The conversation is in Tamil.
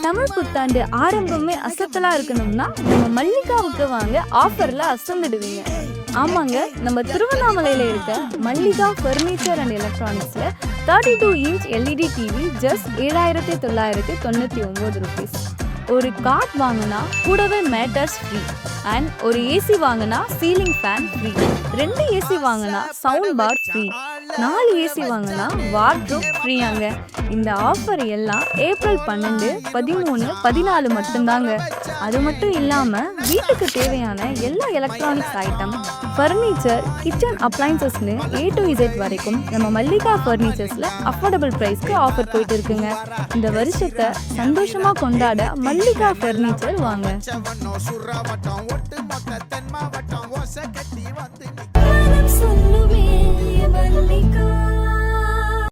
தமிழ் புத்தாண்டு ஆரம்பமே அசத்தலா இருக்கணும்னா நம்ம மல்லிகாவுக்கு வாங்க, ஆஃபர்ல அசந்துடுவீங்க. ஆமாங்க, நம்ம திருவண்ணாமலையில இருக்க மல்லிகா ஃபர்னிச்சர் அண்ட் எலக்ட்ரானிக்ஸ்ல 32 inch LED TV just 7,999 rupees. ஒரு கார்ட் வாங்கினா கூடவே மேட்டர்ஸ் ஃப்ரீ அண்ட் ஒரு ஏசி வாங்கினா சீலிங் ஃபேன் ஃப்ரீ, 2 ஏசி வாங்கினா சவுண்ட் பார் ஃப்ரீ, 4 ஏசி வாங்கினா வார்ட்ரோப் ஃப்ரீயாங்க. இந்த ஆஃபர் எல்லாம் ஏப்ரல் 12, 13, 14 மட்டும்தாங்க. அது மட்டும் இல்லாம வீட்டுக்கு தேவையான எல்லா எலக்ட்ரானிக்ஸ் ஐட்டம், ஃபர்னிச்சர், கிச்சன் அப்ளைன்சஸ்னு A to Z வரைக்கும் நம்ம மல்லிகா ஃபர்னிச்சர்ஸ்ல அஃபோர்டபுள் பிரைஸ்க்கு ஆஃபர் போயிட்டு இருக்குங்க. இந்த வருஷத்தை சந்தோஷமா கொண்டாட மல்லிகா ஃபர்னிச்சர் வாங்க.